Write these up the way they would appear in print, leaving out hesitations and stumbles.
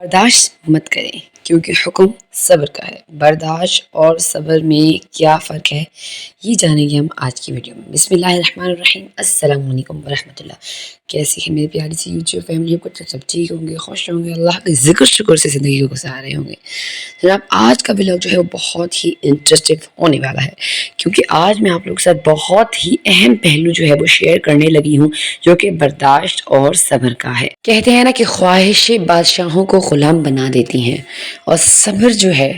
برداشت مت کریں کیونکہ حکم صبر کا ہے۔ برداشت اور صبر میں کیا فرق ہے یہ جانیں گے ہم آج کی ویڈیو میں۔ بسم اللہ الرحمن الرحیم۔ السلام علیکم ورحمۃ اللہ۔ کیسی ہے میری پیاری سی یوٹیوب فیملی؟ کو سب ٹھیک ہوں گے، خوش ہوں گے، اللہ کے ذکر شکر سے زندگی کو گزار رہے ہوں گے۔ جناب آج کا ولاگ جو ہے وہ بہت ہی انٹرسٹنگ ہونے والا ہے کیونکہ آج میں آپ لوگوں کے ساتھ بہت ہی اہم پہلو جو ہے وہ شیئر کرنے لگی ہوں جو کہ برداشت اور صبر کا ہے۔ کہتے ہیں نا کہ خواہشیں بادشاہوں کو غلام بنا دیتی ہیں اور صبر جو ہے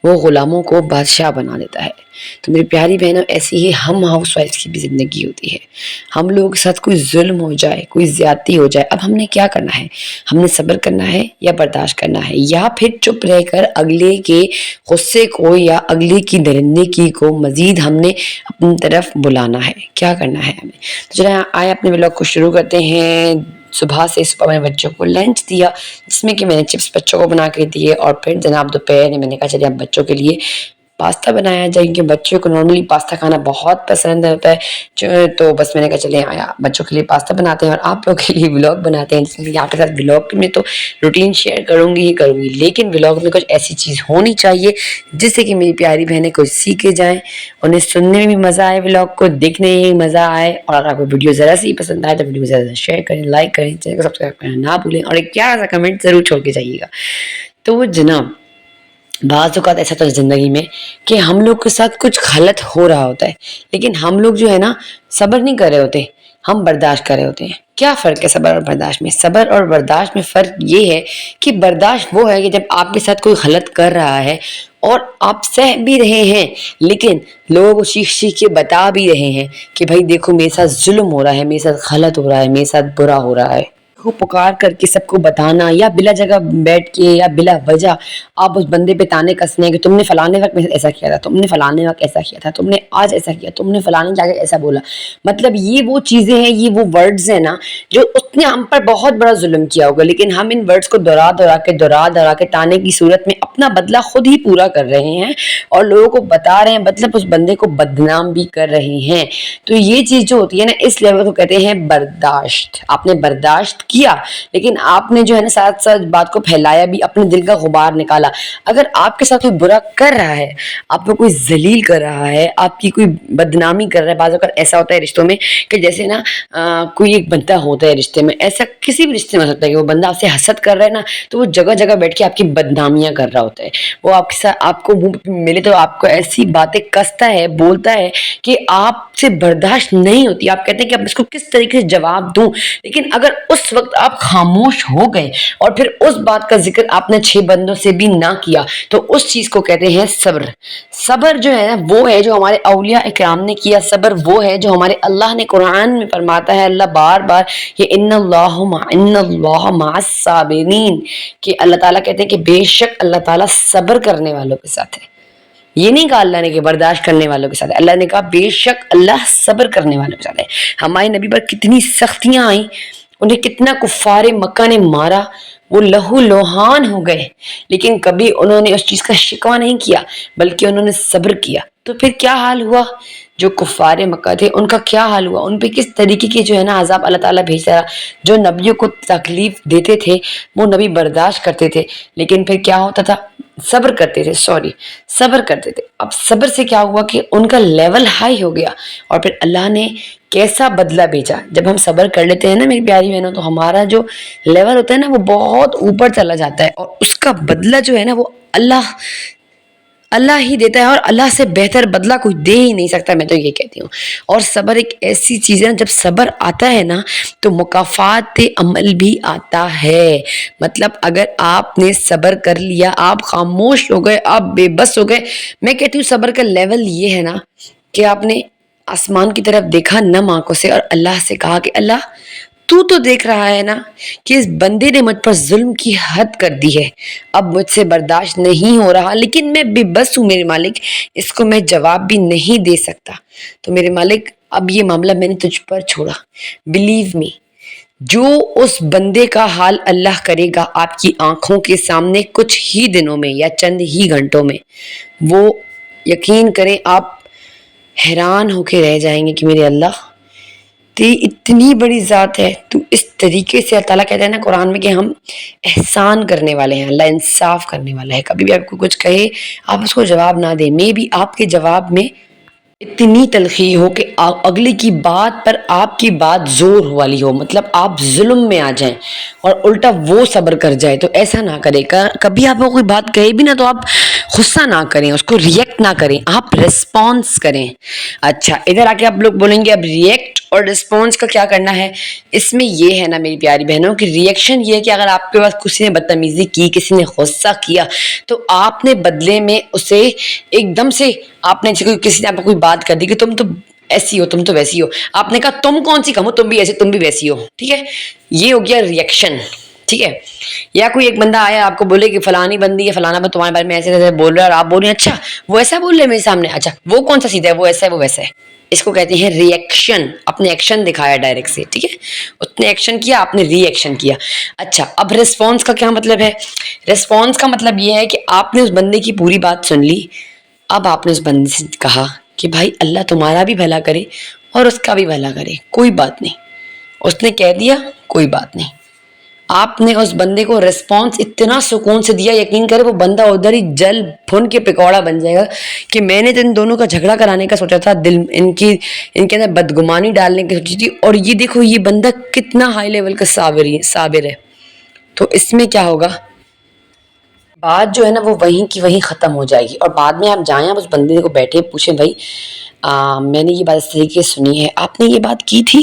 وہ غلاموں کو بادشاہ بنا دیتا ہے۔ تو میری پیاری بہنوں، ایسی ہی ہم ہاؤس وائف کی بھی زندگی ہوتی ہے۔ ہم لوگوں کے ساتھ کوئی ظلم ہو جائے، کوئی زیادتی ہو جائے، اب ہم نے کیا کرنا ہے؟ ہم نے صبر کرنا ہے یا برداشت کرنا ہے، یا پھر چپ رہ کر اگلے کے غصے کو یا اگلے کی درندگی کو مزید ہم نے اپنی طرف بلانا ہے؟ کیا کرنا ہے ہمیں؟ تو چلیں آئے اپنے ولاگ کو شروع کرتے ہیں۔ صبح میں نے بچوں کو لنچ دیا جس میں کہ میں نے چپس بچوں کو بنا کے دیے، اور پھر جناب دوپہر میں نے کہا چلیے اب بچوں کے لیے پاستا بنایا جائے کیونکہ بچوں کو نارملی پاستا کھانا بہت پسند ہوتا ہے۔ تو بس میں نے کہا چلے آیا بچوں کے لیے پاستا بناتے ہیں اور آپ لوگ کے لیے ولاگ بناتے ہیں، جس میں آپ کے ساتھ ولاگ میں تو روٹین شیئر کروں گی ہی کروں گی، لیکن ولاگ میں کچھ ایسی چیز ہونی چاہیے جس سے کہ میری پیاری بہنیں کچھ سیکھے جائیں، انہیں سننے میں بھی مزہ آئے، ولاگ کو دیکھنے میں بھی مزہ آئے، اور اگر آپ کو ویڈیو ذرا سی پسند آئے تو ویڈیو زیادہ سے شیئر کریں، لائک کریں، چینل کو سبسکرائب کرنا نہ بھولیں، اور ایک پیارا سا کمنٹ ضرور چھوڑ کے جائیے گا۔ تو جناب بعض اوقات ایسا ہوتا ہے زندگی میں کہ ہم لوگ کے ساتھ کچھ غلط ہو رہا ہوتا ہے، لیکن ہم لوگ جو ہے نا صبر نہیں کر رہے ہوتے، ہم برداشت کر رہے ہوتے ہیں۔ کیا فرق ہے صبر اور برداشت میں؟ صبر اور برداشت میں فرق یہ ہے کہ برداشت وہ ہے کہ جب آپ کے ساتھ کوئی غلط کر رہا ہے اور آپ سہ بھی رہے ہیں، لیکن لوگوں کو چیخ چیخ کے بتا بھی رہے ہیں کہ بھائی دیکھو میرے ساتھ ظلم ہو رہا ہے، میرے ساتھ غلط ہو رہا ہے، میرے ساتھ برا ہو رہا ہے، کو پکار کر کے سب کو بتانا، یا بلا جگہ بیٹھ کے یا بلا وجہ آپ اس بندے پہ تانے کسنے ہیں کہ تم نے فلانے وقت میں ایسا کیا تھا، تم نے فلانے وقت ایسا کیا تھا، تم نے آج ایسا کیا، تم نے فلانے جا کے ایسا بولا۔ مطلب یہ وہ چیزیں ہیں، یہ وہ ورڈز ہیں نا جو اس نے ہم پر بہت بڑا ظلم کیا ہوگا، لیکن ہم ان ورڈز کو دورا کے تانے کی صورت میں اپنا بدلہ خود ہی پورا کر رہے ہیں اور لوگوں کو بتا رہے ہیں، مطلب اس بندے کو بدنام بھی کر رہے ہیں۔ تو یہ چیز جو ہوتی ہے نا، اس لیول کو کہتے ہیں برداشت۔ آپ نے برداشت کیا لیکن آپ نے جو ہے نا ساتھ ساتھ بات کو پھیلایا بھی، اپنے دل کا غبار نکالا۔ اگر آپ کے ساتھ کوئی برا کر رہا ہے، آپ کو کوئی ذلیل کر رہا ہے، آپ کی کوئی بدنامی کر رہا ہے، بعض اوقات ایسا ہوتا ہے رشتوں میں کہ جیسے نا کوئی ایک بندہ ہوتا ہے رشتے میں، ایسا کسی بھی رشتے میں ہو سکتا ہے کہ وہ بندہ آپ سے حسد کر رہا ہے نا، تو وہ جگہ جگہ بیٹھ کے آپ کی بدنامیاں کر رہا ہوتا ہے۔ وہ آپ کے ساتھ آپ کو ملے تو آپ کو ایسی باتیں کستا ہے، بولتا ہے کہ آپ سے برداشت نہیں ہوتی، آپ کہتے ہیں کہ اب اس کو کس طریقے سے جواب دوں، لیکن اگر اس وقت آپ خاموش ہو گئے اور پھر اس بات کا ذکر آپ نے 6 بندوں سے بھی نہ کیا تو اس چیز کو کہتے ہیں صبر۔ صبر جو ہے وہ ہے جو ہمارے اولیاء اکرام نے کیا، صبر وہ ہے جو ہمارے اللہ نے قرآن میں فرماتا ہے، اللہ بار بار یہ ان اللہ مع الصابرین، کہ اللہ تعالیٰ کہتے ہیں کہ بے شک اللہ تعالیٰ صبر کرنے والوں کے ساتھ ہے۔ یہ نہیں کہا اللہ نے کہ برداشت کرنے والوں کے ساتھ ہے، اللہ نے کہا بے شک اللہ صبر کرنے والوں کے ساتھ ہے۔ ہمارے نبی پر کتنی سختیاں آئیں، انہیں کتنا کفار مکہ نے مارا، وہ لہو لوہان ہو گئے، لیکن کبھی انہوں نے اس چیز کا شکوہ نہیں کیا بلکہ انہوں نے صبر کیا۔ تو پھر کیا حال ہوا؟ جو کفار مکہ تھے ان کا کیا حال ہوا؟ ان پہ کس طریقے کے جو ہے نا عذاب اللہ تعالیٰ بھیجتا رہا۔ جو نبیوں کو تکلیف دیتے تھے وہ نبی برداشت کرتے تھے، لیکن پھر کیا ہوتا تھا؟ صبر کرتے تھے۔ اب صبر سے کیا ہوا کہ ان کا لیول ہائی ہو گیا، اور پھر اللہ نے کیسا بدلہ بھیجا۔ جب ہم صبر کر لیتے ہیں نا میری پیاری بہنوں، تو ہمارا جو لیول ہوتا ہے نا وہ بہت اوپر چلا جاتا ہے، اور اس کا بدلہ جو ہے نا وہ اللہ ہی دیتا ہے، اور اللہ سے بہتر بدلہ کوئی دے ہی نہیں سکتا، میں تو یہ کہتی ہوں۔ اور صبر ایک ایسی چیز ہے، جب صبر آتا ہے نا تو مکافات عمل بھی آتا ہے۔ مطلب اگر آپ نے صبر کر لیا، آپ خاموش ہو گئے، آپ بے بس ہو گئے، میں کہتی ہوں صبر کا لیول یہ ہے نا کہ آپ نے آسمان کی طرف دیکھا نم آنکھوں سے اور اللہ سے کہا کہ اللہ تو دیکھ رہا ہے نا کہ اس بندے نے مجھ پر ظلم کی حد کر دی ہے، اب مجھ سے برداشت نہیں ہو رہا، لیکن میں بے بس ہوں میرے مالک، اس کو میں جواب بھی نہیں دے سکتا، تو میرے مالک اب یہ معاملہ میں نے تجھ پر چھوڑا۔ بلیو می، جو اس بندے کا حال اللہ کرے گا آپ کی آنکھوں کے سامنے کچھ ہی دنوں میں یا چند ہی گھنٹوں میں، وہ یقین کریں آپ حیران ہو کے رہ جائیں گے کہ میرے اللہ اتنی بڑی ذات ہے، تو اس طریقے سے اللہ تعالیٰ کہتے ہیں نا قرآن میں کہ ہم احسان کرنے والے ہیں، اللہ انصاف کرنے والا ہے. کبھی بھی آپ کو کچھ کہے آپ اس کو جواب نہ دیں. میں بھی آپ کے جواب میں اتنی تلخی ہو کہ اگلے کی بات پر آپ کی بات زور والی ہو، مطلب آپ ظلم میں آ جائیں اور الٹا وہ صبر کر جائے. تو ایسا نہ کرے. کبھی آپ کو کوئی بات کہے بھی نا تو آپ غصہ نہ کریں، اس کو ریئیکٹ نہ کریں، آپ ریسپانس کریں. اچھا ادھر آ کے آپ لوگ بولیں گے اب ریئیکٹ اور رسپانس کا کیا کرنا ہے. اس میں یہ ہے نا میری پیاری بہنوں کہ ریئیکشن یہ ہے کہ اگر آپ کے پاس کسی نے بدتمیزی کی، کسی نے غصہ کیا، تو آپ نے بدلے میں اسے ایک دم سے آپ نے کسی نے آپ کو کوئی بات کر دی کہ تم تو ایسی ہو، تم تو ویسی ہو، آپ نے کہا تم کون سی کم ہو، تم بھی ایسی تم بھی ویسی ہو. ٹھیک ہے، یہ ہو گیا ریئیکشن. ٹھیک ہے، یا کوئی ایک بندہ آیا آپ کو بولے کہ فلانی بندی یا فلانا بندہ تمہارے بارے میں ایسے ایسے بول رہا ہے اور آپ بول رہے ہیں اچھا وہ ایسا بول رہے ہیں میرے سامنے، اچھا وہ کون سا سیدھا ہے، وہ ایسا ہے وہ ویسا ہے. اس کو کہتے ہیں ری ایکشن. اپنے ایکشن دکھایا ڈائریکٹ سے. ٹھیک ہے، اس نے ایکشن کیا، آپ نے ری ایکشن کیا. اچھا اب ریسپانس کا کیا مطلب ہے. ریسپانس کا مطلب یہ ہے کہ آپ نے اس بندے کی پوری بات سن لی. اب آپ نے اس بندے سے کہا کہ بھائی اللہ تمہارا بھی بھلا کرے اور اس کا بھی بھلا کرے، کوئی بات نہیں. اس نے کہہ دیا کوئی بات نہیں. آپ نے اس بندے کو ریسپانس اتنا سکون سے دیا، یقین کرے وہ بندہ ادھر ہی جل بھن کے پکوڑا بن جائے گا کہ میں نے تو ان دونوں کا جھگڑا کرانے کا سوچا تھا، دل ان کے اندر بدگمانی ڈالنے کی سوچی تھی، اور یہ دیکھو یہ بندہ کتنا ہائی لیول کا صابر ہے. تو اس میں کیا ہوگا، بات جو ہے نا وہ وہیں کی وہیں ختم ہو جائے گی. اور بعد میں آپ جائیں، آپ اس بندے کو بیٹھے پوچھیں بھائی میں نے یہ بات اس طریقے سے سنی ہے، آپ نے یہ بات کی تھی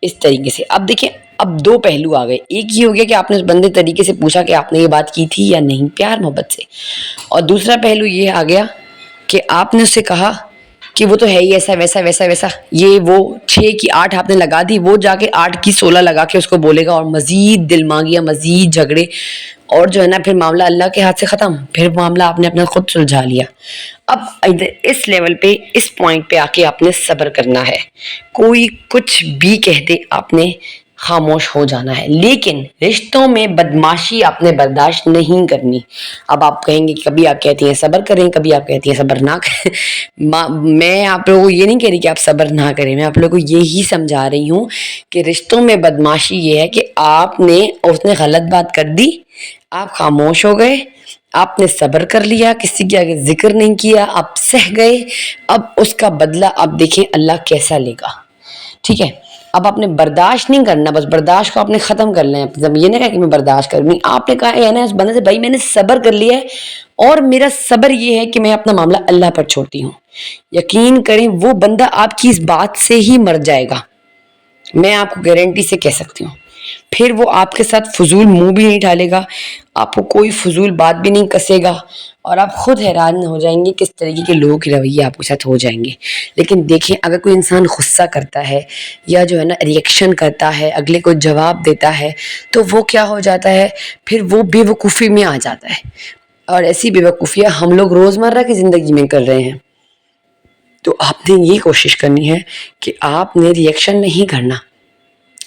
اس طریقے سے. اب دیکھیں اب دو پہلو آ گئے. ایک یہ ہو گیا کہ آپ نے اس بندے طریقے سے پوچھا کہ آپ نے یہ بات کی تھی یا نہیں، پیار محبت سے. اور دوسرا پہلو یہ آ گیا کہ آپ نے اس سے کہا کہ وہ تو ہے ہی ایسا ویسا ویسا ویسا، یہ وہ 6 کی 8 آپ نے لگا دی، وہ جا کے 8 کی 16 لگا کے اس کو بولے گا، اور مزید دل مانگیاں، مزید جھگڑے، اور جو ہے نا پھر معاملہ اللہ کے ہاتھ سے ختم. پھر معاملہ آپ نے اپنا خود سلجھا لیا. اب اس لیول پہ اس پوائنٹ پہ آ کے آپ نے صبر کرنا ہے. کوئی کچھ بھی کہہ دے آپ نے خاموش ہو جانا ہے. لیکن رشتوں میں بدماشی آپ نے برداشت نہیں کرنی. اب آپ کہیں گے کہ کبھی آپ کہتی ہیں صبر کریں، کبھی آپ کہتی ہیں صبر نہ کریں. میں آپ لوگوں کو یہ نہیں کہہ رہی کہ آپ صبر نہ کریں، میں آپ لوگوں کو یہی سمجھا رہی ہوں کہ رشتوں میں بدماشی یہ ہے کہ آپ نے اس نے غلط بات کر دی، آپ خاموش ہو گئے، آپ نے صبر کر لیا، کسی کے آگے ذکر نہیں کیا، آپ سہ گئے. اب اس کا بدلہ آپ دیکھیں اللہ کیسا لے گا. ٹھیک ہے، اب آپ نے برداشت نہیں کرنا، بس برداشت کو آپ نے ختم کر لیں. یہ نہیں کہا کہ میں برداشت کروں نہیں، آپ نے کہا ہے نا اس بندے سے بھائی میں نے صبر کر لیا ہے اور میرا صبر یہ ہے کہ میں اپنا معاملہ اللہ پر چھوڑتی ہوں. یقین کریں وہ بندہ آپ کی اس بات سے ہی مر جائے گا، میں آپ کو گارنٹی سے کہہ سکتی ہوں. پھر وہ آپ کے ساتھ فضول منہ بھی نہیں ڈالے گا، آپ کو کوئی فضول بات بھی نہیں کسے گا، اور آپ خود حیران ہو جائیں گے کس طریقے کے لوگوں کے رویے آپ کے ساتھ ہو جائیں گے. لیکن دیکھیں اگر کوئی انسان غصہ کرتا ہے یا جو ہے نا ریئیکشن کرتا ہے، اگلے کو جواب دیتا ہے، تو وہ کیا ہو جاتا ہے، پھر وہ بے وقوفی میں آ جاتا ہے. اور ایسی بے وقوفیاں ہم لوگ روزمرہ کی زندگی میں کر رہے ہیں. تو آپ نے یہ کوشش کرنی ہے کہ آپ نے ریئیکشن نہیں کرنا،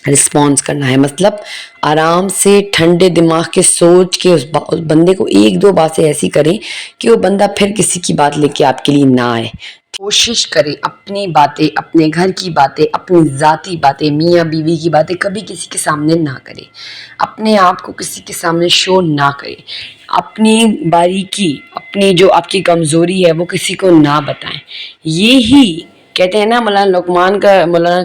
رسپانس کرنا ہے. مطلب آرام سے ٹھنڈے دماغ کے سوچ کے اس بندے کو ایک دو باتیں ایسی کریں کہ وہ بندہ پھر کسی کی بات لے کے آپ کے لیے نہ آئے. کوشش کریں اپنی باتیں، اپنے گھر کی باتیں، اپنی ذاتی باتیں، میاں بیوی کی باتیں کبھی کسی کے سامنے نہ کریں. اپنے آپ کو کسی کے سامنے شو نہ کریں. اپنی باریکی، اپنی جو آپ کی کمزوری ہے وہ کسی کو نہ بتائیں. یہی کہتے ہیں نا مولانا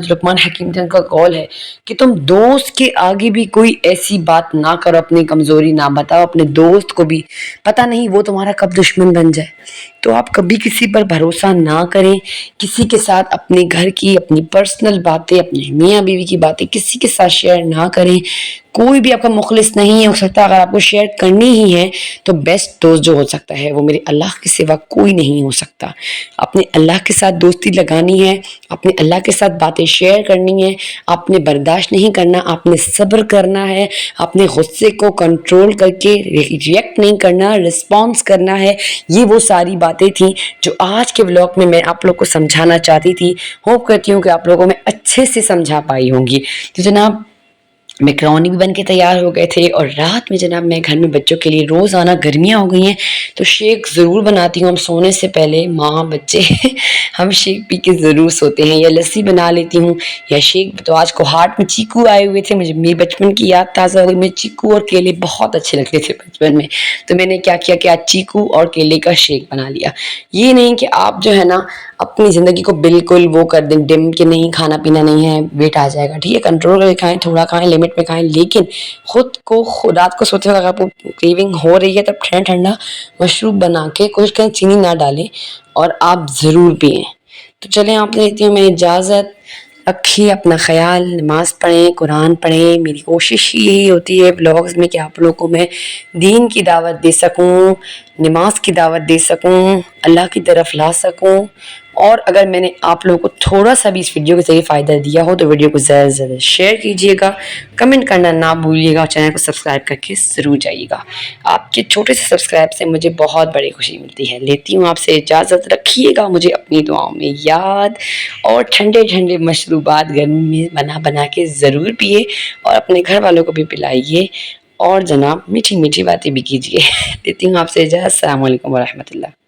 لقمان حکیم کا قول ہے کہ تم دوست کے آگے بھی کوئی ایسی بات نہ کرو، اپنی کمزوری نہ بتاؤ. اپنے دوست کو بھی پتہ نہیں وہ تمہارا کب دشمن بن جائے. تو آپ کبھی کسی پر بھروسہ نہ کریں. کسی کے ساتھ اپنے گھر کی، اپنی پرسنل باتیں، اپنے میاں بیوی کی باتیں کسی کے ساتھ شیئر نہ کریں. کوئی بھی آپ کا مخلص نہیں ہو سکتا. اگر آپ کو شیئر کرنی ہی ہے تو بیسٹ دوست جو ہو سکتا ہے وہ میرے اللہ کے سوا کوئی نہیں ہو سکتا. اپنے اللہ کے ساتھ دوستی لگانی ہے، اپنے اللہ کے ساتھ باتیں شیئر کرنی ہے. آپ نے برداشت نہیں کرنا، آپ نے صبر کرنا ہے. اپنے غصے کو کنٹرول کر کے ریئیکٹ نہیں کرنا، رسپانس کرنا ہے. یہ وہ ساری باتیں تھیں جو آج کے ولاگ میں آپ لوگ کو سمجھانا چاہتی تھی. ہوپ کرتی ہوں کہ آپ لوگوں میں اچھے سے سمجھا پائی ہوں گی. تو جناب میکرونی بھی بن کے تیار ہو گئے تھے، اور رات میں جناب میں گھر میں بچوں کے لیے روزانہ گرمیاں ہو گئی ہیں تو شیک ضرور بناتی ہوں. ہم سونے سے پہلے ماں بچے ہم شیک پی کے ضرور سوتے ہیں، یا لسی بنا لیتی ہوں یا شیک. تو آج کو ہارٹ میں چیکو آئے ہوئے تھے، مجھے میری بچپن کی یاد تازہ ہو گئی. مجھے چیکو اور کیلے بہت اچھے لگتے تھے بچپن میں، تو میں نے کیا کیا کہ آج چیکو اور کیلے کا شیک بنا لیا. یہ نہیں کہ آپ جو ہے نا اپنی زندگی کو بالکل وہ کر دیں ڈم کہ نہیں کھانا پینا نہیں ہے، ویٹ آ جائے گا. ٹھیک ہے، کنٹرول کر کے کھائیں، تھوڑا کھائیں، لمٹ میں کھائیں، لیکن خود کو رات کو سوتے وقت اگر آپ کو کریونگ ہو رہی ہے تب ٹھنڈا ٹھنڈا مشروب بنا کے کوشش کریں چینی نہ ڈالیں اور آپ ضرور پئیں. تو چلیں آپ لیتی ہوں میں اجازت. رکھیے اپنا خیال، نماز پڑھیں، قرآن پڑھیں. میری کوشش یہی ہوتی ہے بلاگز میں کہ آپ لوگوں کو میں دین کی دعوت دے سکوں، نماز کی دعوت دے سکوں، اللہ کی طرف لا سکوں. اور اگر میں نے آپ لوگوں کو تھوڑا سا بھی اس ویڈیو کے ذریعے فائدہ دیا ہو تو ویڈیو کو زیادہ سے زیادہ شیئر کیجیے گا، کمنٹ کرنا نہ بھولیے گا، اور چینل کو سبسکرائب کر کے ضرور جائیے گا. آپ کے چھوٹے سے سبسکرائب سے مجھے بہت بڑی خوشی ملتی ہے. لیتی ہوں آپ سے اجازت. رکھیے گا مجھے اپنی دعاؤں میں یاد، اور ٹھنڈے ٹھنڈے مشروبات گرمی میں بنا بنا کے ضرور پیے اور اپنے گھر والوں کو بھی پلائیے، اور جناب میٹھی میٹھی باتیں بھی کیجیے. دیتی ہوں آپ سے اجازت. السلام علیکم ورحمۃ اللہ.